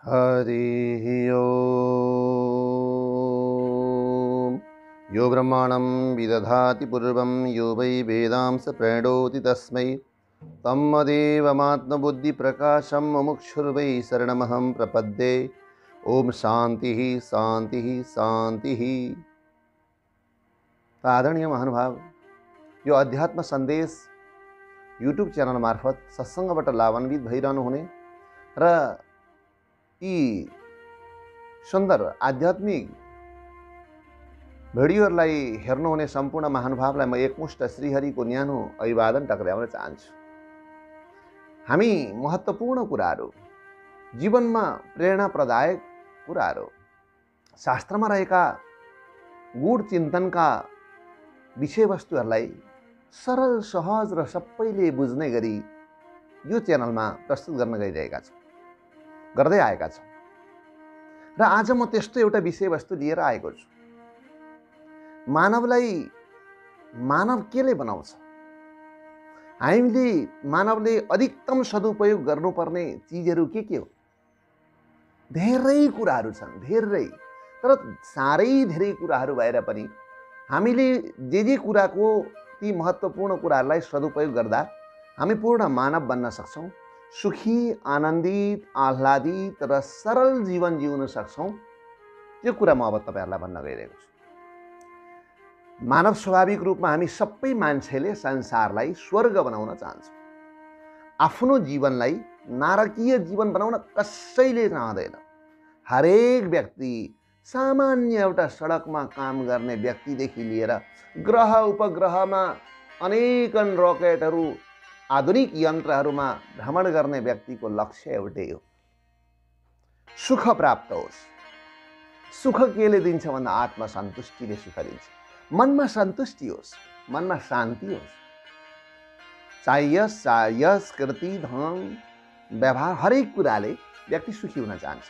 हरिः ओम्। यो ब्रह्माणं विदधाति पूर्वं यो वै वेदांस प्रणोति तस्मै तम्मदेवमात्मबुद्धिप्रकाशं मुमुक्षुर्वै शरणमहं प्रपद्ये। ओम शांति शांति शांति। आदरणीय महानुभाव, यो अध्यात्म सन्देश यूट्यूब च्यानल मार्फत सत्सङ्गबाट लाभान्वित भइरहनु हुने र यी सुन्दर आध्यात्मिक भिडियोहरूलाई हेर्नुहुने सम्पूर्ण महानुभावलाई म एकमुष्ट श्रीहरिको न्यानो अभिवादन टक्र्याउन चाहन्छु। हामी महत्त्वपूर्ण कुराहरू, जीवनमा प्रेरणाप्रदायक कुराहरू, शास्त्रमा रहेका गूढ चिन्तनका विषयवस्तुहरूलाई सरल सहज र सबैले बुझ्ने गरी यो च्यानलमा प्रस्तुत गर्न गर्दै आएका छौँ। र आज म त्यस्तो एउटा विषयवस्तु लिएर आएको छु। मानवलाई मानव केले बनाउँछ? हामीले मानवले अधिकतम सदुपयोग गर्नुपर्ने चिजहरू के हो? धेरै कुराहरू छन्, धेरै। तर साह्रै धेरै कुराहरू भएर पनि हामीले जे कुराको ती महत्त्वपूर्ण कुराहरूलाई सदुपयोग गर्दा हामी पूर्ण मानव बन्न सक्छौँ, सुखी, आनन्दित, आह्लादित र सरल जीवन जिउन सक्छौँ। त्यो कुरा म अब तपाईहरुलाई भन्न गइरहेको छु। मानव स्वाभाविक रूपमा हामी सबै मान्छेले संसारलाई स्वर्ग बनाउन चाहन्छौँ। आफ्नो जीवनलाई नारकीय जीवन बनाउन कसैले चाहँदैन। हरेक व्यक्ति सामान्य एउटा सडकमा काम गर्ने व्यक्तिदेखि लिएर ग्रह उपग्रहमा अनेकन रकेटहरू, आधुनिक यन्त्रहरूमा भ्रमण गर्ने व्यक्तिको लक्ष्य एउटै हो, सुख प्राप्त होस्। सुख केले दिन्छ भन्दा आत्मसन्तुष्टिले सुख दिन्छ। मनमा सन्तुष्टि होस्, मनमा शान्ति होस्। चाहे यश कृति धन व्यवहार हरेक कुराले व्यक्ति सुखी हुन चाहन्छ।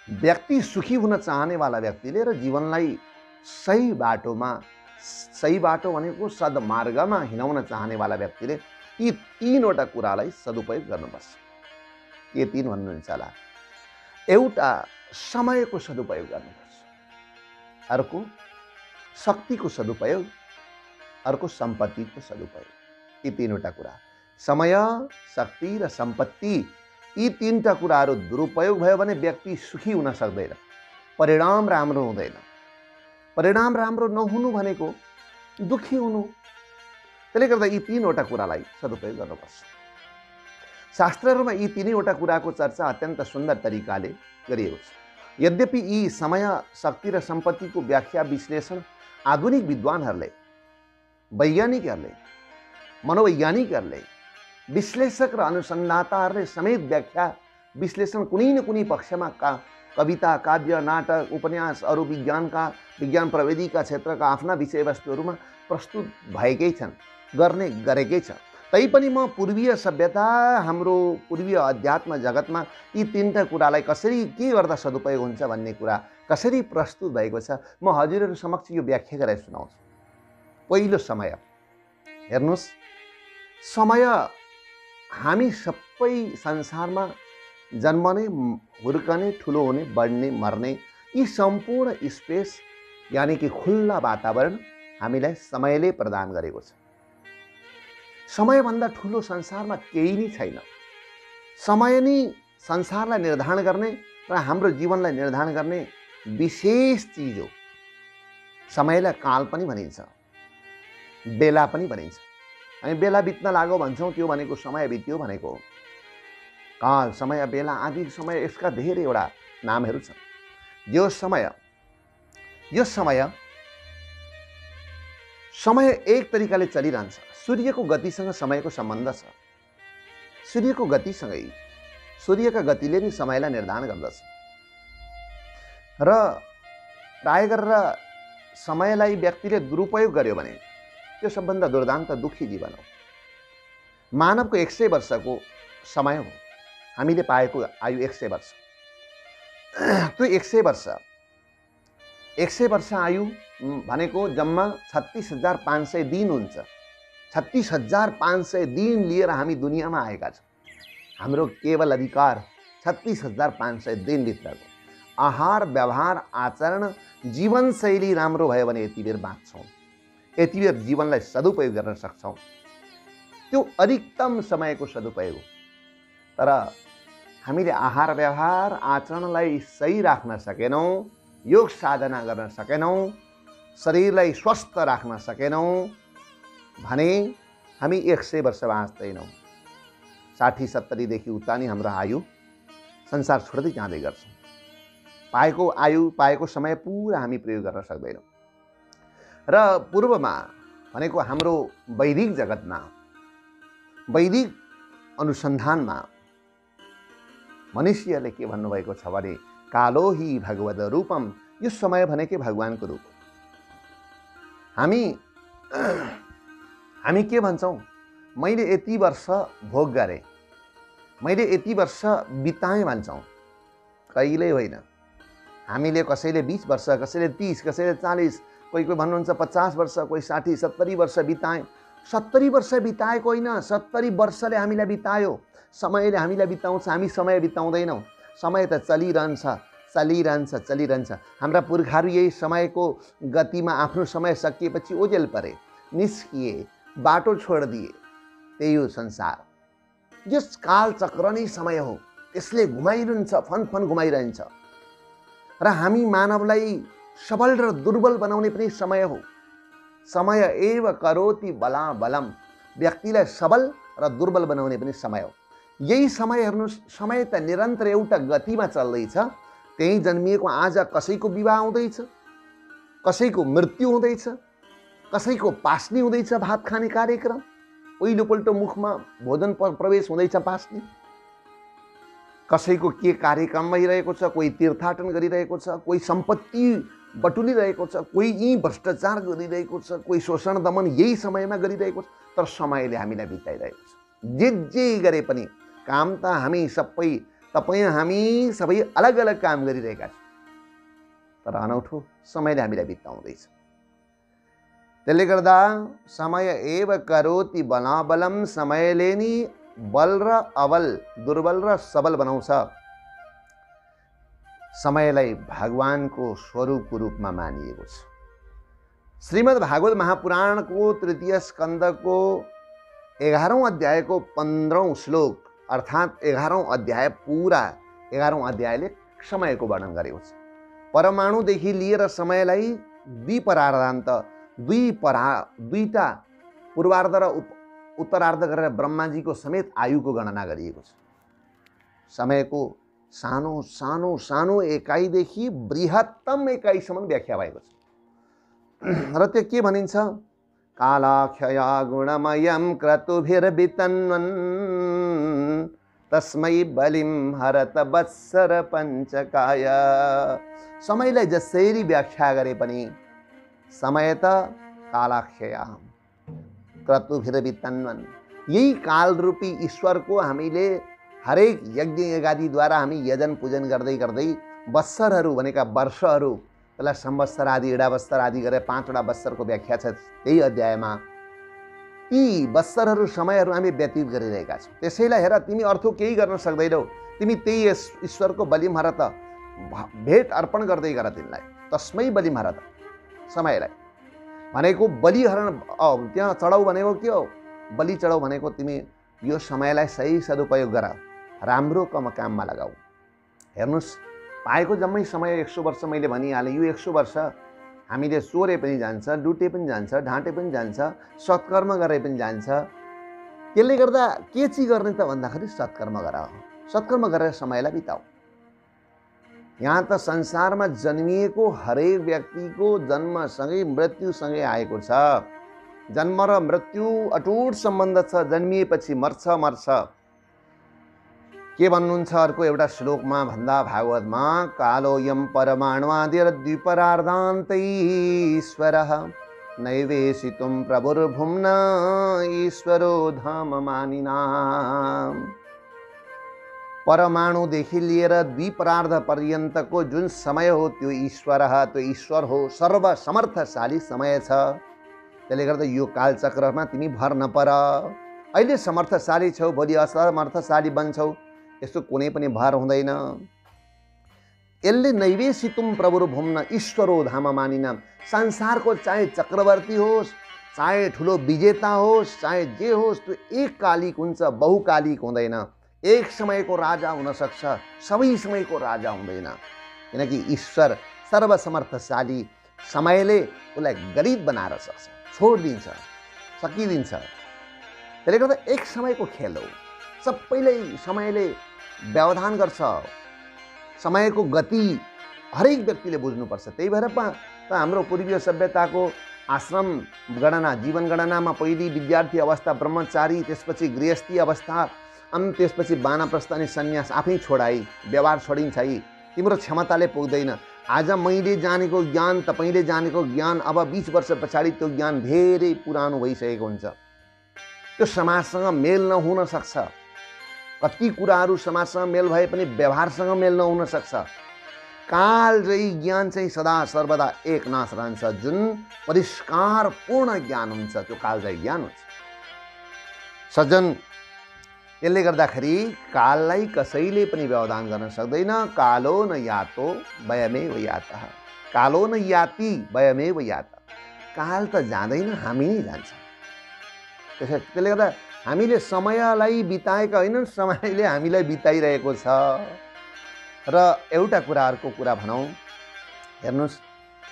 व्यक्ति सुखी हुन चाहनेवाला व्यक्तिले र जीवनलाई सही बाटो भनेको सद्मार्गमा हिँडाउन चाहनेवाला व्यक्तिले यी तीनवटा कुरालाई सदुपयोग गर्नुपर्छ। के तीन भन्नुहुन्छ होला? एउटा समयको सदुपयोग गर्नुपर्छ, अर्को शक्तिको सदुपयोग, अर्को सम्पत्तिको सदुपयोग। यी तीनवटा कुरा, समय, शक्ति र सम्पत्ति, यी तीनटा कुराहरू दुरुपयोग भयो भने व्यक्ति सुखी हुन सक्दैन, परिणाम राम्रो हुँदैन। परिणाम राम्रो नहुनु भनेको दुखी हुनु। त्यसले गर्दा यी तीनवटा कुरालाई सदुपयोग गर्नुपर्छ। शास्त्रहरूमा यी तीनैवटा कुराको चर्चा अत्यन्त सुन्दर तरिकाले गरिएको छ। यद्यपि यी समय, शक्ति र सम्पत्तिको व्याख्या विश्लेषण आधुनिक विद्वानहरूले, वैज्ञानिकहरूले, मनोवैज्ञानिकहरूले, विश्लेषक र अनुसन्धाताहरूले समेत व्याख्या विश्लेषण कुनै न कुनै पक्षमा कविता, काव्य, नाटक, उपन्यास, अरू विज्ञान प्रविधिका क्षेत्रका आफ्ना विषयवस्तुहरूमा प्रस्तुत भएकै छन्, गरेकै छ। तैपनि म पूर्वीय सभ्यता, हाम्रो पूर्वीय अध्यात्म जगतमा यी तीनटा कुरालाई कसरी, के गर्दा सदुपयोग हुन्छ भन्ने कुरा कसरी प्रस्तुत भएको छ, म हजुरहरू समक्ष यो व्याख्या गरेर सुनाउँछु। पहिलो, समय। हेर्नुहोस्, समय हामी सबै संसारमा जन्मने, हुर्कने, ठुलो हुने, बढ्ने, मर्ने, यी सम्पूर्ण स्पेस यानि कि खुल्ला वातावरण हामीलाई समयले प्रदान गरेको छ। समयभन्दा ठुलो संसारमा केही नै छैन। समय नै संसारलाई निर्धारण गर्ने र हाम्रो जीवनलाई निर्धारण गर्ने विशेष चिज हो। समयलाई काल पनि भनिन्छ, बेला पनि भनिन्छ। हामी बेला बित्न लाग्यो भन्छौँ, त्यो भनेको समय बित्यो भनेको हो। काल, समय, बेला आदि समय, यसका धेरैवटा नामहरू छन्। यो समय एक तरिकाले चलिरहन्छ। सूर्यको गतिसँग समयको सम्बन्ध छ। सूर्यको गतिसँगै, सूर्यका गतिले नै समयलाई निर्धारण गर्दछ। र प्राय गरेर समयलाई व्यक्तिले दुरुपयोग गर्यो भने त्यो सबभन्दा दुर्दान्त दुःखी जीवन हो। मानवको 100 वर्षको समय हो। हामीले पाएको आयु 100 वर्ष। त्यो 100 वर्ष आयु भनेको जम्मा 36,500 दिन हुन्छ। 36,500 दिन लिएर हामी दुनियाँमा आएका छौँ। हाम्रो केवल अधिकार 36,500 दिनभित्रको आहार व्यवहार आचरण जीवनशैली राम्रो भयो भने यति बेर बाँच्छौँ, यति बेर जीवनलाई सदुपयोग गर्न सक्छौँ। त्यो अधिकतम समयको सदुपयोग हो। तर हामीले आहार व्यवहार आचरणलाई सही राख्न सकेनौँ, योग साधना गर्न सकेनौँ, शरीरलाई स्वस्थ राख्न सकेनौँ भने हामी 100 वर्ष बाँच्दैनौँ। 60-70 देखि उता नै हाम्रो आयु संसार छोड्दै जाँदै गर्छौँ। पाएको आयु पाएको समय पुरा हामी प्रयोग गर्न सक्दैनौँ। र पूर्वमा भनेको हाम्रो वैदिक जगतमा वैदिक अनुसन्धानमा मनुष्यले के भन्नुभएको छ भने कालो हि भगवद रूपम, यो समय भनेकै भगवानको रूप हो। हामी के भन्छौँ, मैले यति वर्ष भोग गरेँ, मैले यति वर्ष बिताएँ भन्छौँ। कहिल्यै होइन। हामीले कसैले 20 वर्ष, कसैले 30, कसैले 40, कोही भन्नुहुन्छ 50 वर्ष, कोही 60-70 वर्ष बिताएँ। 70 वर्ष बिताएको होइन, 70 वर्षले हामीलाई बितायो। समयले हामीलाई बिताउँछ, हामी समय बिताउँदैनौँ। समय त चलिरहन्छ, चलिरहन्छ, चलिरहन्छ। हाम्रा पुर्खाहरू यही समयको गतिमा आफ्नो समय सकिएपछि ओझेल परे, निस्किए, बाटो छोडिदिए। त्यही हो संसार। यस कालचक्र नै समय हो, त्यसले घुमाइरहन्छ, फन घुमाइरहन्छ। र हामी मानवलाई सबल र दुर्बल बनाउने पनि समय हो। समय एव करोति बलाबलम, व्यक्तिलाई सबल र दुर्बल बनाउने पनि समय हो। यही समय हेर्नुहोस्, समय त निरन्तर एउटा गतिमा चल्दैछ। त्यही जन्मिएको आज कसैको विवाह हुँदैछ, कसैको मृत्यु हुँदैछ, कसैको पास्नी हुँदैछ, भात खाने कार्यक्रम, पहिलोपल्ट मुखमा भोजन प्रवेश हुँदैछ पास्नी, कसैको के कार्यक्रम भइरहेको छ, कोही तीर्थाटन गरिरहेको छ, कोही सम्पत्ति बटुलिरहेको छ, कोही यी भ्रष्टाचार गरिरहेको छ, कोही शोषण दमन यही समयमा गरिरहेको छ। तर समयले हामीलाई बिताइरहेको छ। जे गरे पनि काम त हामी सबै, तपाईँ हामी सबै अलग अलग काम गरिरहेका छौँ। तर अनौठो समयले हामीलाई बिताउँदैछ। त्यसले गर्दा समय एव करोति बलाबलम, समयले नि बल र अबल, दुर्बल र सबल बनाउँछ। समयलाई भगवानको स्वरूपको रूपमा मानिएको छ। श्रीमद् भागवत महापुराणको 3 स्कन्धको 11औं अध्यायको 15औं श्लोक, अर्थात् 11औं अध्याय पूरा 11औं अध्यायले समयको वर्णन गरेको छ। परमाणुदेखि लिएर समयलाई द्विपरार्धान्त, दुईटा पूर्वार्ध र उत्तरार्ध गरेर ब्रह्माजीको समेत आयुको गणना गरिएको छ। समयको सानो सानो सानो एकाइदेखि बृहत्तम एकाइसम्म व्याख्या भएको छ। र त्यो के भनिन्छ, कालाख्यया गुणमयम क्रतुभिर्वितन्वन् तस्मै बलिम हरत वत्सर पञ्चकाय। समयलाई जसरी व्याख्या गरे पनि समय त कालाख्यया क्रतुभिर्वितन्वन्, यही कालरूपी ईश्वरको हामीले हरेक यज्ञ यज्ञादिद्वारा हामी यजन पूजन गर्दै गर्दै वत्सरहरू भनेका वर्षहरू, त्यसलाई संवत्सर आदि, इडावत्सर आदि गरेर 5वटा वत्सरको व्याख्या छ त्यही अध्यायमा। ती वत्सरहरू समयहरू हामी व्यतीत गरिरहेका छौँ। त्यसैलाई हेर, तिमी अर्थो केही गर्न सक्दैनौ, तिमी त्यही ईश्वरको बलिमहर त भेट अर्पण गर्दै गर तिमीलाई। तस्मै बलिमहर त, समयलाई भनेको बलिहरण, त्यहाँ चढाउ भनेको के हो, बलि चढाउ भनेको तिमी यो समयलाई सही सदुपयोग गर, राम्रो काममा लगाऊ। हेर्नुहोस्, पाएको जम्मै समय 100 वर्ष मैले भनिहालेँ। यो 100 वर्ष हामीले चोरे पनि जान्छ, लुटे पनि जान्छ, ढाँटे पनि जान्छ, सत्कर्म गरे पनि जान्छ। त्यसले गर्दा के चाहिँ गर्ने त भन्दाखेरि सत्कर्म गर, सत्कर्म गरेर समयलाई बिताऊ। यहाँ त संसारमा जन्मिएको हरेक व्यक्तिको जन्मसँगै मृत्युसँगै आएको छ। जन्म र मृत्यु अटुट सम्बन्ध छ। जन्मिएपछि मर्छ। के भन्नुहुन्छ अर्को एउटा श्लोकमा भन्दा भागवतमा, कालोयम परमाणुआदिर्द्विपरार्धान्तैश्वरः नैवेशितुं प्रभुर्भुम्न ईश्वरो धाम मानिनाम्। परमाणुदेखि लिएर द्विपरार्ध पर्यन्तको जुन समय हो त्यो ईश्वर हो, सर्वसमर्थशाली समय छ। त्यसले गर्दा यो कालचक्रमा तिमी भर नपर। अहिले समर्थशाली छौ, भोलि असमर्थशाली बन्छौ। यसो कुनै पनि भर हुँदैन। यसले नैवेशितुम प्रभुर भुम्न ईश्वरो धाम मानिन। संसारको चाहे चक्रवर्ती होस्, चाहे ठुलो विजेता होस्, चाहे जे होस्, त्यो एककालिक हुन्छ, बहुकालिक हुँदैन। एक समयको राजा हुन सक्छ, सबै समयको राजा हुँदैन, किनकि ईश्वर सर्वसमर्थशाली। समयले उसलाई गरीब बनाएर सक्छ, छोडिदिन्छ, सकिदिन्छ। त्यसले गर्दा एक समयको खेल हो, सबैलाई समयले व्यवधान गर्छ। समयको गति हरेक व्यक्तिले बुझ्नुपर्छ। त्यही भएर त हाम्रो पूर्वीय सभ्यताको आश्रम गणना, जीवन गणनामा पहिले विद्यार्थी अवस्था, ब्रह्मचारी, त्यसपछि गृहस्थी अवस्था, अनि त्यसपछि वानप्रस्थ अनि सन्यास आफै छोडाई, व्यवहार छोडिन्छ है। तिम्रो क्षमताले पुग्दैन। आज मैले जानेको ज्ञान, तपाईँले जानेको ज्ञान अब 20 वर्ष पछाडि त्यो ज्ञान धेरै पुरानो भइसकेको हुन्छ। त्यो समाजसँग मेल नहुन सक्छ। कति कुराहरू समाजसँग मेल भए पनि व्यवहारसँग मेल नहुन सक्छ। काल चाहिँ ज्ञान चाहिँ सदा सर्वदा एक नाश रहन्छ। जुन परिष्कार पूर्ण ज्ञान हुन्छ त्यो कालजयी ज्ञान हुन्छ। सज्जन, यसले गर्दाखेरि काललाई कसैले पनि व्यवधान गर्न सक्दैन। कालो न यातो वयमेव यातः, कालो न याति वयमेव यातः। काल त जाँदैन, हामी नै जान्छ। त्यसले गर्दा हामीले समयलाई बिताएका होइनन्, समयले हामीलाई बिताइरहेको छ। र एउटा कुराहरूको कुरा भनौँ, हेर्नुहोस्,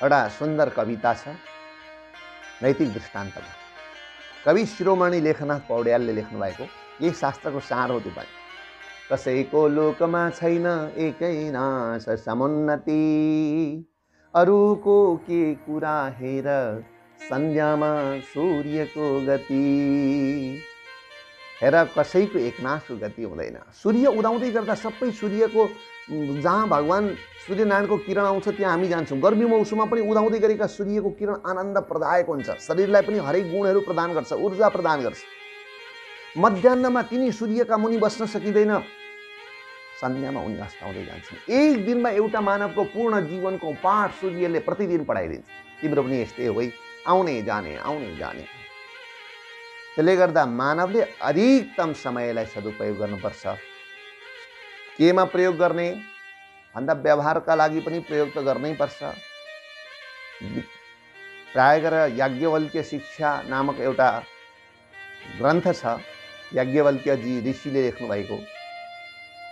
एउटा सुन्दर कविता छ नैतिक दृष्टान्तमा। कवि शिरोमणि लेखनाथ पौड्यालले लेख्नु भएको, यही शास्त्रको सार हो त्यो पनि। कसैको लोकमा छैन एकै नाश समुन्नति, अरूको के कुरा हेर सन्ध्यामा सूर्यको गति। हेर, कसैको एकनाशको गति हुँदैन। सूर्य उदाउँदै गर्दा सबै सूर्यको, जहाँ भगवान सूर्यनारायणको किरण आउँछ त्यहाँ हामी जान्छौँ। गर्मी मौसममा पनि उदाउँदै गरेका सूर्यको किरण आनन्दप्रदायक हुन्छ, शरीरलाई पनि हरेक गुणहरू प्रदान गर्छ, ऊर्जा प्रदान गर्छ। मध्याह्नमा तिनी सूर्यका मुनि बस्न सकिँदैन, सन्ध्यामा उनी अस्ताउँदै जान्छन्। एक दिनमा एउटा मानवको पूर्ण जीवनको पाठ सूर्यले प्रतिदिन पढाइदिन्छ। तिम्रो पनि यस्तै हो, आउने जाने आउने जाने। त्यसले गर्दा मानवले अधिकतम समयलाई सदुपयोग गर्नुपर्छ। केमा प्रयोग गर्ने भन्दा व्यवहारका लागि पनि प्रयोग त गर्नै पर्छ। प्राय गरेर याज्ञवल्क्य शिक्षा नामक एउटा ग्रन्थ छ, याज्ञवल्क्यजी ऋषिले लेख्नु भएको।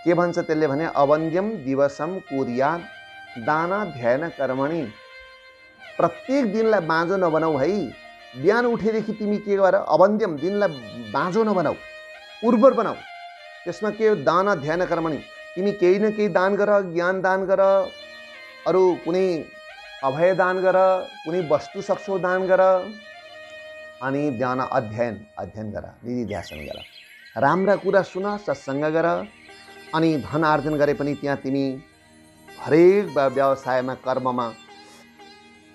के भन्छ त्यसले भने, अवन्द्यम दिवसम कुर्यात् दाना ध्यान कर्मणि। प्रत्येक दिनलाई बाँझो नबनाऊ है। बिहान उठेदेखि तिमी के गर, अवन्द्यम, दिनलाई बाँझो नबनाऊ, उर्वर बनाऊ। त्यसमा के, दाना ध्यान कर्मणि। तिमी केही न केही दान गर, ज्ञान दान गर, अरू कुनै अभय दान गर, कुनै वस्तु सक्छौ दान गर, अनि ध्यान अध्ययन गर, निधि ध्यासन गर, राम्रा कुरा सुन, सत्सङ्ग गर। अनि धन आर्जन गरे पनि त्यहाँ तिमी हरेक व्यवसायमा, कर्ममा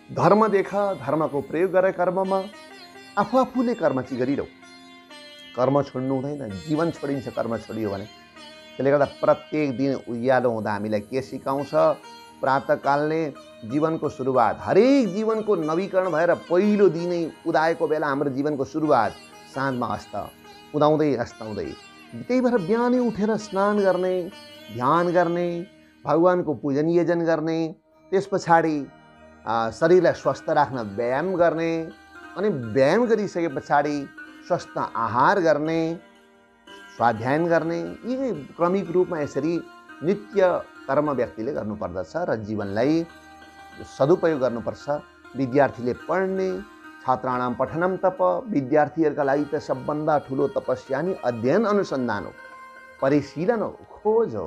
धर्म देख, धर्मको प्रयोग गर। कर्ममा आफूले कर्म चाहिँ गरिरहौ, कर्म छोड्नु हुँदैन। जीवन छोडिन्छ कर्म छोडियो भने। त्यसले गर्दा प्रत्येक दिन उज्यालो हुँदा हामीलाई के सिकाउँछ? प्रातःकालले जीवनको सुरुवात, हरेक जीवनको नवीकरण भएर पहिलो दिनै उदाएको बेला हाम्रो जीवनको सुरुवात, साँझमा अस्त, उदाउँदै अस्ताउँदै। त्यही भएर बिहानै उठेर स्नान गर्ने, ध्यान गर्ने, भगवानको पूजन यजन गर्ने, त्यस पछाडि शरीरलाई स्वस्थ राख्न व्यायाम गर्ने, अनि व्यायाम गरिसके पछाडि स्वस्थ आहार गर्ने, स्वाध्यायन गर्ने। यी क्रमिक रूपमा यसरी नित्य कर्म व्यक्तिले गर्नुपर्दछ र जीवनलाई सदुपयोग गर्नुपर्छ। विद्यार्थीले पढ्ने, छात्राणाम पठनम तप, विद्यार्थीहरूका लागि त सबभन्दा ठुलो तपस्या नि अध्ययन अनुसन्धान हो, परिशीलन हो, खोज हो।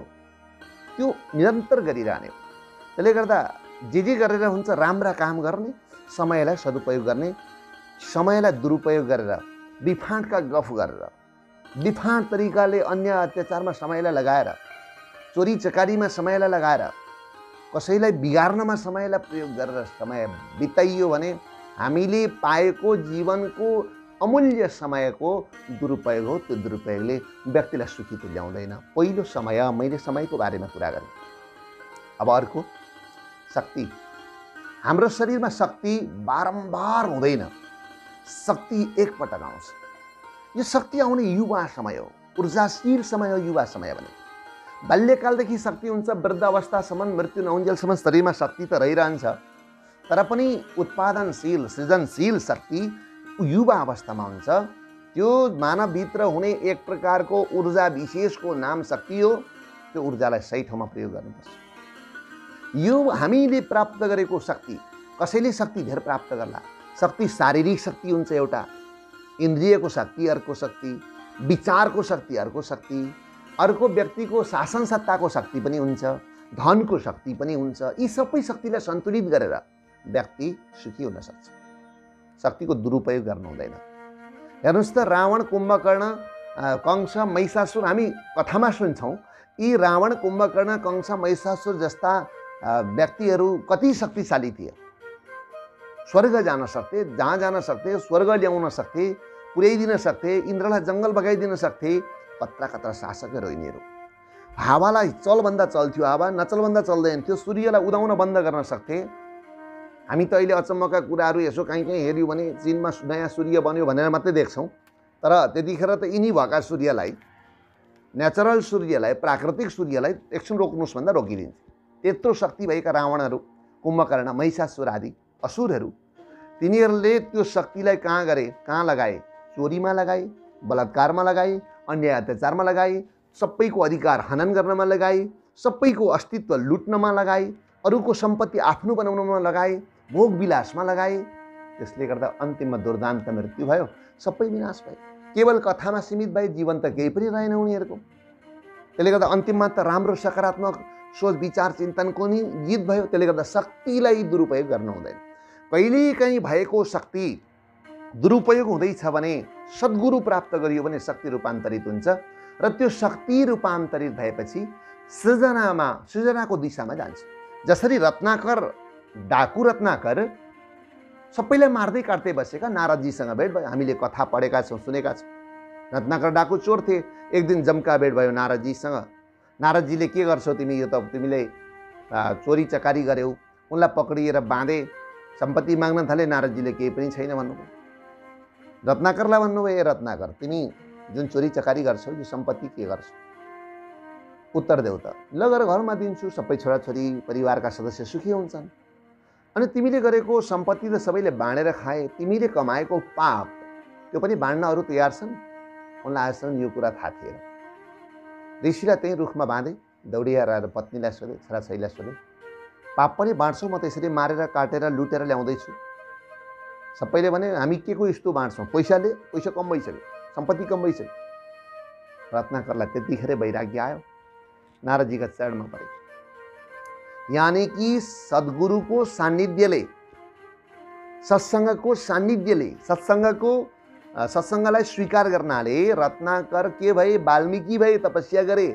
त्यो निरन्तर गरिरहने हो। त्यसले गर्दा जे गरेर हुन्छ राम्रा काम गर्ने, समयलाई सदुपयोग गर्ने, समयलाई दुरुपयोग गरेर, विफाँटका गफ गरेर, विफाँट तरिकाले अन्य अत्याचारमा समयलाई लगाएर, चोरी चकारीमा समयलाई लगाएर, कसैलाई बिगार्नमा समयलाई प्रयोग गरेर समय बिताइयो भने हामीले पाएको जीवनको अमूल्य समयको दुरुपयोग हो। त्यो दुरुपयोगले व्यक्तिलाई सुखी त ल्याउँदैन। पहिलो समय, मैले समयको बारेमा कुरा गरेँ। अब अर्को, शक्ति। हाम्रो शरीरमा शक्ति बारम्बार हुँदैन, शक्ति एकपटक आउँछ। यो शक्ति आउने युवा समय हो, ऊर्जाशील समय हो युवा समय भने। बाल्यकालदेखि शक्ति हुन्छ, वृद्ध अवस्थासम्म, मृत्यु नहुन्जेलसम्म शरीरमा शक्ति त रहिरहन्छ, तर पनि उत्पादनशील सृजनशील शक्ति युवा अवस्थामा हुन्छ। त्यो मानवभित्र हुने एक प्रकारको ऊर्जा विशेषको नाम शक्ति हो। त्यो ऊर्जालाई सही ठाउँमा प्रयोग गर्नुपर्छ। यो हामीले प्राप्त गरेको शक्ति, कसैले शक्ति धेर प्राप्त गर्ला। शक्ति शारीरिक शक्ति हुन्छ एउटा, इन्द्रियको शक्ति अर्को शक्ति, विचारको शक्ति अर्को शक्ति, अर्को व्यक्तिको शासन सत्ताको शक्ति पनि हुन्छ, धनको शक्ति पनि हुन्छ। यी सबै शक्तिलाई सन्तुलित गरेर व्यक्ति सुखी हुन सक्छ। शक्तिको दुरुपयोग गर्नु हुँदैन। हेर्नुहोस् त, रावण, कुम्भकर्ण, कंस, महिषासुर हामी कथामा सुन्छौँ। यी रावण, कुम्भकर्ण, कंस, महिषासुर जस्ता व्यक्तिहरू कति शक्तिशाली थिए। स्वर्ग जान सक्थे, जहाँ जान सक्थे, स्वर्ग ल्याउन सक्थे, पुर्याइदिन सक्थे, इन्द्रलाई जङ्गल बगाइदिन सक्थे। कत्रा कत्रा शासकहरू यिनीहरू। हावालाई चलभन्दा चल्थ्यो हावा, नचलभन्दा चल्दैन थियो। सूर्यलाई उदाउन बन्द गर्न सक्थे। हामी त अहिले अचम्मका कुराहरू यसो कहीँ कहीँ हेऱ्यौँ भने चीनमा नयाँ सूर्य बन्यो भनेर मात्रै देख्छौँ, तर त्यतिखेर त यिनी भएका सूर्यलाई, नेचरल सूर्यलाई, प्राकृतिक सूर्यलाई एकछिन रोक्नुहोस् भन्दा रोकिदिन्छ। त्यत्रो शक्ति भएका रावणहरू, कुम्भकर्ण, महिषासुर आदि असुरहरू, तिनीहरूले त्यो शक्तिलाई कहाँ गरे, कहाँ लगाए? चोरीमा लगाए, बलात्कारमा लगाए, अन्याय अत्याचारमा लगाए, सबैको अधिकार हनन गर्नमा लगाए, सबैको अस्तित्व लुट्नमा लगाए, अरूको सम्पत्ति आफ्नो बनाउनमा लगाए, भोग विलासमा लगाए। त्यसले गर्दा अन्तिममा दुर्दान्त मृत्यु भयो, सबै विनाश भयो। केवल कथामा सीमित भए, जीवन त केही पनि रहेन उनीहरूको। त्यसले गर्दा अन्तिममा त राम्रो सकारात्मक सोच विचार चिन्तनको नि जित भयो। त्यसले गर्दा शक्तिलाई दुरुपयोग गर्नु हुँदैन। कहिलेकाहीँ भएको शक्ति दुरुपयोग हुँदैछ भने सद्गुरु प्राप्त गरियो भने शक्ति रूपान्तरित हुन्छ, र त्यो शक्ति रूपान्तरित भएपछि सृजनाको दिशामा जान्छ। जसरी रत्नाकर, डाकु रत्नाकर सबैलाई मार्दै काट्दै बसेका नारदजीसँग भेट भयो। हामीले कथा पढेका छौँ, सुनेका छौँ। रत्नाकर डाकु चोर थिए। एक दिन जम्का भेट भयो नारदजीसँग। नारदजीले के गर्छौ तिमी, यो त तिमीले चोरी चकारी गर्यौ। उनलाई पक्रिएर बाँधे, सम्पत्ति माग्न थाले। नारदजीले केही पनि छैन भन्नुभयो। रत्नाकरलाई भन्नुभयो, ए रत्नाकर, तिमी जुन चोरी चकारी गर्छौ यो सम्पत्ति के गर्छौ, उत्तर देऊ त। ल गएर घरमा दिन्छु, सबै छोराछोरी परिवारका सदस्य सुखी हुन्छन्। अनि तिमीले गरेको सम्पत्ति त सबैले बाँडेर खाए, तिमीले कमाएको पाप त्यो पनि बाँड्न अरू तयार छन्? उनलाई आजसम्म यो कुरा थाहा थिएन। ऋषिलाई त्यहीँ रुखमा बाँधे, दौडिएर आएर पत्नीलाई सोधे, छोराछोरीलाई सोधे, पाप पनि बाँड्छौ? म त यसरी मारेर काटेर लुटेर ल्याउँदैछु। सबैले भने हामी के को यस्तो बाँड्छौँ, पैसाले, पैसा कम भइसक्यो, सम्पत्ति कम भइसक्यो। रत्नाकरलाई त्यतिखेरै वैराग्य आयो, नारदजीका चरणमा परे। यानी कि सद्गुरुको सान्निध्यले, सत्सङ्गको सान्निध्यले, सत्सङ्गलाई स्वीकार गर्नाले रत्नाकर के भए, वाल्मीकि भए, तपस्या गरे।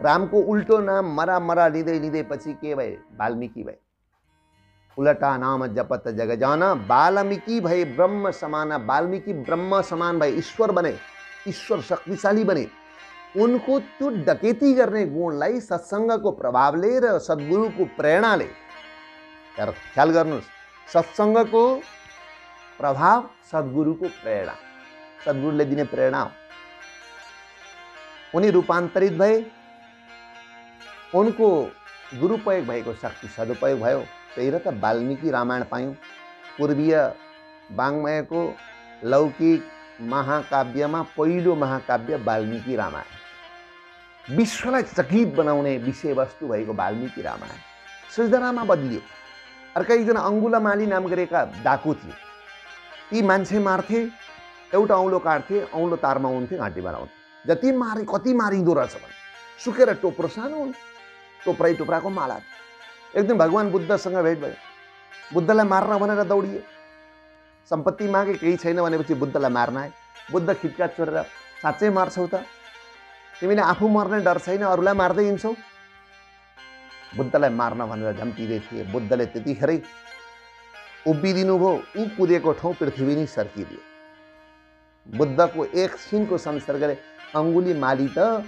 रामको उल्टो नाम मरा मरा लिँदै लिँदै पछि के भए, वाल्मीकि भए। उलटा नाम जपत जग जाना, वाल्मीकि भए ब्रह्म समाना। वाल्मीकि ब्रह्म समान भए, ईश्वर बने, ईश्वर शक्तिशाली बने। उनको त्यो डकैती गर्ने गुणलाई सत्सङ्गको प्रभावले र सद्गुरुको प्रेरणाले, ख्याल गर्नुहोस्, सत्सङ्गको प्रभाव, सद्गुरुको प्रेरणा, सद्गुरुले दिने प्रेरणा हो। उनी रूपान्तरित भए, उनको दुरुपयोग भएको शक्ति सदुपयोग भयो। त्यही र त वाल्मीकि रामायण पायौँ। पूर्वीय वाङ्मयको लौकिक महाकाव्यमा पहिलो महाकाव्य वाल्मीकि रामायण। विश्वलाई चकित बनाउने विषयवस्तु भएको वाल्मीकि रामायण सृजनामा बदलियो। अर्का एकजना अङ्गुलमाली नाम गरेका डाकु थिए। ती मान्छे मार्थे, एउटा औँलो काट्थे, औँलो तारमा हुन्थे, घाँटी बनाउँथे। जति मारे कति मारिँदो रहेछ भने सुकेर टोप्रो सानो हुन्, टोप्राको माला। एक दिन भगवान बुद्धसँग भेट भयो। बुद्धलाई मार्न भनेर दौडिए। सम्पत्ति मागे, केही छैन भनेपछि बुद्धलाई मार्न आए। बुद्ध खिटका चोरेर, साँच्चै मार्छौ त? तिमीले आफू मर्ने डर छैन, अरूलाई मार्दै हिँड्छौ? बुद्धलाई मार्न भनेर झम्टिँदै थिए। बुद्धले त्यतिखेरै उभिदिनु भयो। ऊ कुदेको ठाउँ पृथ्वी नै सर्किदियो। बुद्धको एकछिनको संसर्गले अङ्गुलीमाली त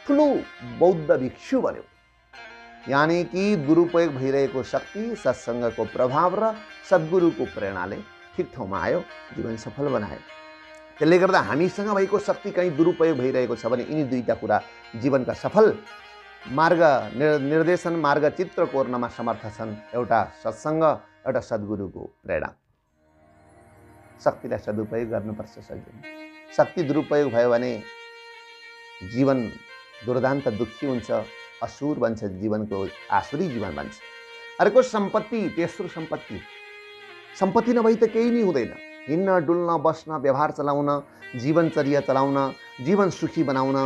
ठुलो बौद्ध भिक्षु बन्यो। यानी कि दुरुपयोग भइरहेको शक्ति सत्सङ्गको प्रभाव र सद्गुरुको प्रेरणाले ठिक ठाउँमा आयो, जीवन सफल बनायो। त्यसले गर्दा हामीसँग भएको शक्ति कहीँ दुरुपयोग भइरहेको छ भने यिनी दुईटा कुरा जीवनका सफल मार्ग निर्देशन मार्ग चित्र कोर्नमा समर्थ छन्। एउटा सत्सङ्ग, एउटा सद्गुरुको प्रेरणा। शक्तिलाई सदुपयोग गर्नुपर्छ सजिलो। शक्ति दुरुपयोग भयो भने जीवन दुर्दान्त दुःखी हुन्छ, असुर बन्छ, जीवनको आसुरी जीवन बन्छ। अर्को सम्पत्ति, तेस्रो सम्पत्ति। सम्पत्ति नभई त केही नै हुँदैन। हिँड्न डुल्न बस्न व्यवहार चलाउन, जीवनचर्या चलाउन, जीवन सुखी बनाउन,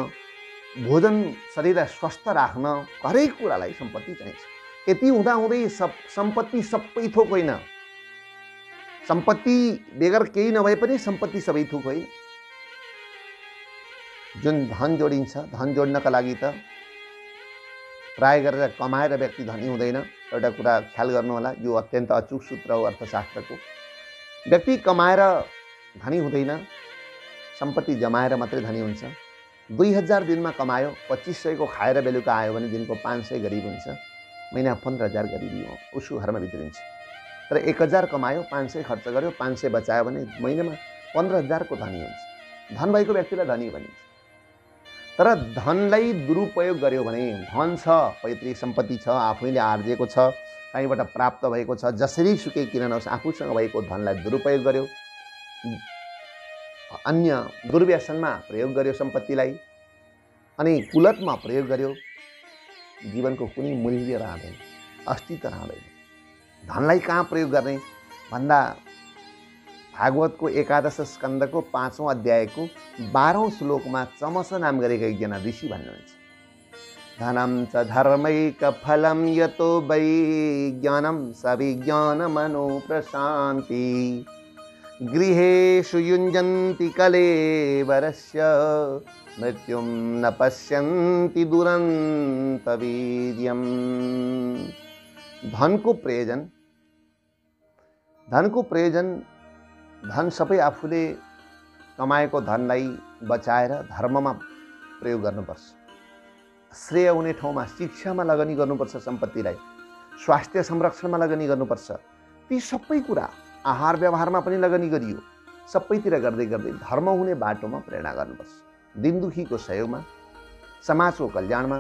भोजन शरीरलाई स्वस्थ राख्न, हरेक कुरालाई सम्पत्ति चाहिन्छ। यति हुँदाहुँदै सम्पत्ति सबै थोक होइन। सम्पत्ति बेगर केही नभए पनि सम्पत्ति सबै थोक होइन। जुन धन जोडिन्छ, धन जोड्नका लागि त प्राय गरेर कमाएर व्यक्ति धनी हुँदैन। एउटा कुरा ख्याल गर्नु होला, यो अत्यन्त अचूक सूत्र हो अर्थशास्त्रको। व्यक्ति कमाएर धनी हुँदैन, सम्पत्ति जमाएर मात्रै धनी हुन्छ। 2000 दिनमा कमायो, 2500 को खाएर बेलुका आयो भने दिनको 500 गरिब हुन्छ, महिना 15,000 गरिबी हो, उसको घरमा भित्रिन्छ। तर 1000 कमायो, 500 खर्च गर्यो, 500 बचायो भने महिनामा 15,000 को धनी हुन्छ। धन भएको व्यक्तिलाई धनी भनिन्छ। तर धनलाई दुरुपयोग गर्यो भने, धन छ, पैतृक सम्पत्ति छ, आफैले आर्जेको छ, कहीँबाट प्राप्त भएको छ, जसरी सुकै किन नहोस्, आफूसँग भएको धनलाई दुरुपयोग गर्यो, अन्य दुर्व्यसनमा प्रयोग गर्यो, सम्पत्तिलाई अनि कुलतमा प्रयोग गर्यो, जीवनको कुनै मूल्य रहँदैन, अस्तित्व रहँदैन। धनलाई कहाँ प्रयोग गर्ने भन्दा भागवतको 11 स्कन्धको 5औं अध्यायको 12औं श्लोकमा चमस नाम गरेका एकजना ऋषि भन्नुहुन्छ, धनम च धर्मैक फलम यतो वै ज्ञानम स विज्ञानमनो प्रशान्ति गृहेषु युञ्जन्ति कलेवरस्य मृत्युं न पश्यन्ति दुरन्तवीर्यम्। धनको प्रयोजन धन सबै आफूले कमाएको धनलाई बचाएर धर्ममा प्रयोग गर्नुपर्छ। श्रेय हुने ठाउँमा शिक्षामा लगानी गर्नुपर्छ, सम्पत्तिलाई स्वास्थ्य संरक्षणमा लगानी गर्नुपर्छ। ती सबै कुरा आहार व्यवहारमा पनि लगानी गरियो। सबैतिर गर्दै गर्दै धर्म हुने बाटोमा प्रेरणा गर्नुपर्छ। दिन दुखीको सहयोगमा, समाजको कल्याणमा,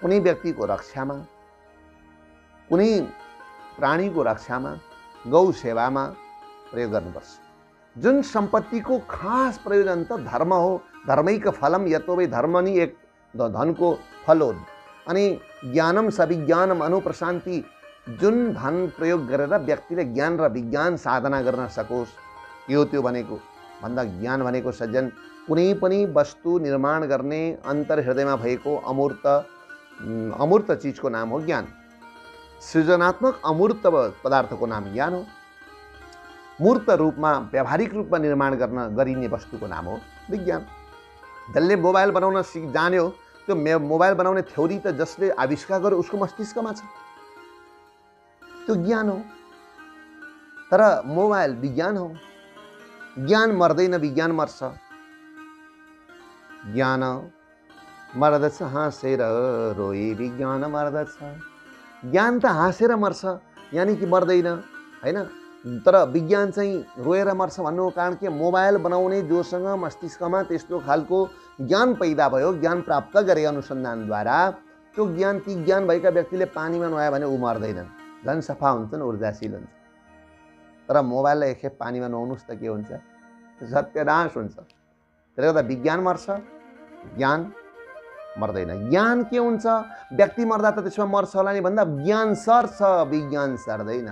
कुनै व्यक्तिको रक्षामा, कुनै प्राणीको रक्षामा, गौ सेवामा प्रयोग गर्नुपर्छ। जुन सम्पत्तिको खास प्रयोजन त धर्म हो। धर्मैक फलम यतो वै, धर्म नि एक धनको फल हो। अनि ज्ञानम स विज्ञानम अनुप्रशान्ति, जुन धन प्रयोग गरेर व्यक्तिले ज्ञान र विज्ञान साधना गर्न सकोस्। के हो त्यो भनेको भन्दा, ज्ञान भनेको सज्जन कुनै पनि वस्तु निर्माण गर्ने अन्तर्हृदयमा भएको अमूर्त चिजको नाम हो ज्ञान। सृजनात्मक अमूर्त पदार्थको नाम ज्ञान हो। मूर्त रूपमा, व्यावहारिक रूपमा निर्माण गरिने वस्तुको नाम हो विज्ञान। जसले मोबाइल बनाउन जान्यो, त्यो मोबाइल बनाउने थ्योरी त जसले आविष्कार गर्यो उसको मस्तिष्कमा छ, त्यो ज्ञान हो। तर मोबाइल विज्ञान हो। ज्ञान मर्दैन, विज्ञान मर्छ। ज्ञान मर्दछ हाँसेर रोई, विज्ञान मर्दछ। ज्ञान त हाँसेर मर्छ, यानि कि मर्दैन हैन। तर विज्ञान चाहिँ रोएर मर्छ भन्नुको कारण के, मोबाइल बनाउने जोसँग मस्तिष्कमा त्यस्तो खालको ज्ञान पैदा भयो, ज्ञान प्राप्त गरे अनुसन्धानद्वारा, त्यो ज्ञान ती ज्ञान भएका व्यक्तिले पानीमा नुहायो भने उ मर्दैनन्, झन् सफा हुन्छन्, ऊर्जाशील हुन्छ। तर मोबाइललाई एकखेप पानीमा नुहाउनुस् त के हुन्छ, सत्यनाश हुन्छ। त्यसले गर्दा विज्ञान मर्छ, ज्ञान मर्दैन। ज्ञान के हुन्छ, व्यक्ति मर्दा त त्यसमा मर्छ होला नि भन्दा ज्ञान सर्छ, विज्ञान सर्दैन।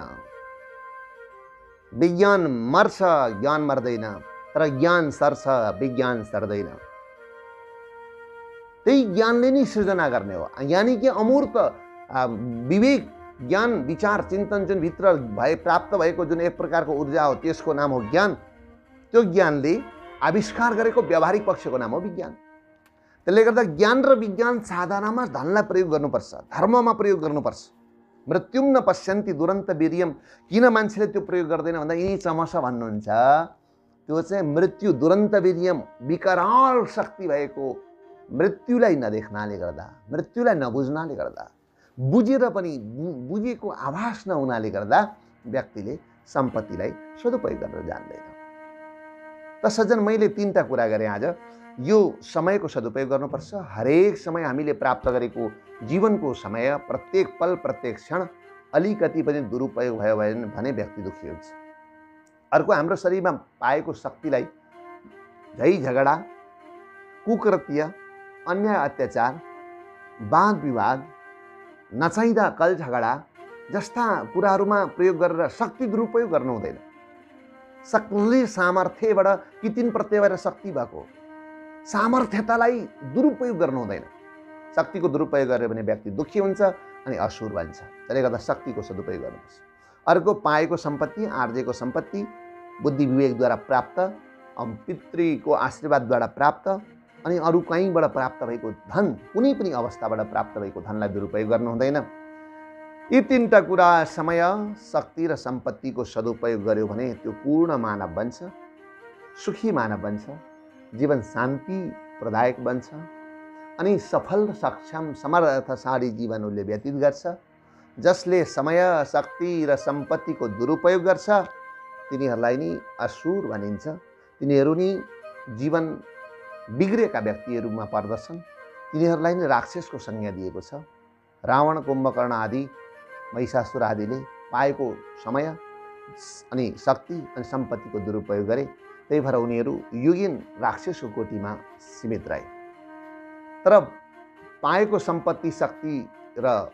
विज्ञान मर्छ, ज्ञान मर्दैन। तर ज्ञान सर्छ, विज्ञान सर्दैन। त्यही ज्ञानले नै सृजना गर्ने हो। यानी कि अमूर्त विवेक, ज्ञान, विचार, चिन्तन जुन भित्र प्राप्त भएको जुन एक प्रकारको ऊर्जा हो, त्यसको नाम हो ज्ञान। त्यो ज्ञानले आविष्कार गरेको व्यावहारिक पक्षको नाम हो विज्ञान। त्यसले गर्दा ज्ञान र विज्ञान साधनामा धनलाई प्रयोग गर्नुपर्छ, धर्ममा प्रयोग गर्नुपर्छ। मृत्युम न पश्यन्ति दुरन्त वीर्यम। किन मान्छेले त्यो प्रयोग गर्दैन भन्दा, यिनी चमस भन्नुहुन्छ, त्यो चाहिँ मृत्यु, दुरन्त वीर्यम, विकराल शक्ति भएको मृत्युलाई नदेख्नाले गर्दा, मृत्युलाई नबुझ्नाले गर्दा, बुझेर पनि बुझेको आभास नहुनाले गर्दा व्यक्तिले सम्पत्तिलाई सदुपयोग गर्न जान्दैन। त सज्जन, मैले 3टा कुरा गरेँ आज। यो समयको सदुपयोग गर्नुपर्छ। हरेक समय हामीले प्राप्त गरेको जीवनको समय, प्रत्येक पल, प्रत्येक क्षण अलिकति पनि दुरुपयोग भयो भने व्यक्ति दुःखी हुन्छ। अर्को, हाम्रो शरीरमा पाएको शक्तिलाई झै झगडा, कुकृत्य, अन्याय अत्याचार, वाद विवाद, नचाहिँदा कल झगडा जस्ता कुराहरूमा प्रयोग गरेर शक्ति दुरुपयोग गर्नु हुँदैन। सक्रिय सामर्थ्यबाट कितिन प्रत्यय शक्ति भएको सामर्थ्यतालाई दुरुपयोग गर्नु हुँदैन। शक्तिको दुरुपयोग गर्यो भने व्यक्ति दुःखी हुन्छ अनि असुर बन्छ। त्यसले गर्दा शक्तिको सदुपयोग गर्नुपर्छ। अर्को, पाएको सम्पत्ति, आर्जेको सम्पत्ति बुद्धि विवेकद्वारा प्राप्त, पितृको आशीर्वादद्वारा प्राप्त अनि अरू कहीँबाट प्राप्त भएको धन, कुनै पनि अवस्थाबाट प्राप्त भएको धनलाई दुरुपयोग गर्नु हुँदैन। यी 3टा कुरा, समय, शक्ति र सम्पत्तिको सदुपयोग गर्यो भने त्यो पूर्ण मानव बन्छ, सुखी मानव बन्छ, जीवन शान्ति प्रदायक बन्छ अनि सफल, सक्षम, समर्थशाली जीवन उसले व्यतीत गर्छ। जसले समय, शक्ति र सम्पत्तिको दुरुपयोग गर्छ तिनीहरूलाई नि असुर भनिन्छ। तिनीहरू नि जीवन बिग्रेका व्यक्तिहरूमा पर्दछन्। तिनीहरूलाई नै राक्षसको संज्ञा दिएको छ। रावण, कुम्भकर्ण आदि, महिषासुर आदिले पाएको समय अनि शक्ति अनि सम्पत्तिको दुरुपयोग गरे। त्यही भएर उनीहरू युगीन राक्षसको कोटीमा सीमित रहे। तर पाएको सम्पत्ति, शक्ति र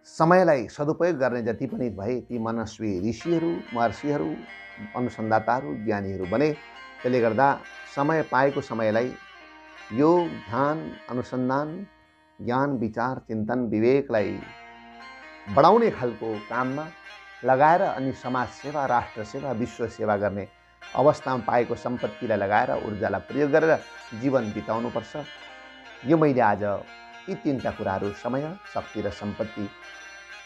समयलाई सदुपयोग गर्ने जति पनि भए ती मनस्वी ऋषिहरू, महर्षिहरू, अनुसन्धाताहरू, ज्ञानीहरू बने। त्यसले गर्दा समय, पाएको समयलाई योग, ध्यान, अनुसन्धान, ज्ञान, विचार, चिन्तन, विवेकलाई बढाउने खालको काममा लगाएर अनि समाज सेवा, राष्ट्र सेवा, विश्व सेवा गर्ने अवस्थामा पाएको सम्पत्तिलाई लगाएर ऊर्जालाई प्रयोग गरेर जीवन बिताउनुपर्छ। यो मैले आज यी 3टा कुराहरू, समय, शक्ति र सम्पत्ति,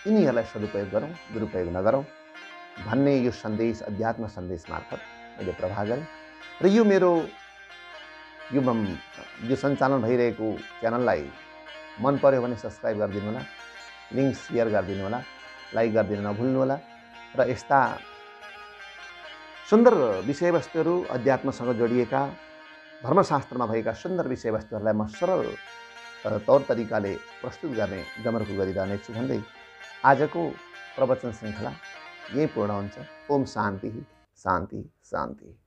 यिनीहरूलाई सदुपयोग गरौँ, दुरुपयोग नगरौँ भन्ने यो सन्देश, अध्यात्म सन्देश मार्फत मैले प्रवाह गरेँ। र यो मेरो यो सञ्चालन भइरहेको च्यानललाई मन पर्यो भने सब्सक्राइब गरिदिनु होला, लिङ्क सेयर गरिदिनु होला, लाइक गरिदिनु नभुल्नु होला। र यस्ता सुन्दर विषयवस्तुहरू, अध्यात्मसँग जोडिएका, धर्मशास्त्रमा भएका सुन्दर विषयवस्तुहरूलाई म सरल तौर तरिकाले प्रस्तुत गर्ने जमर्को गरिरहनेछु भन्दै आजको प्रवचन श्रृङ्खला यही पूर्ण हुन्छ। ओम शान्ति, शान्ति, शान्ति।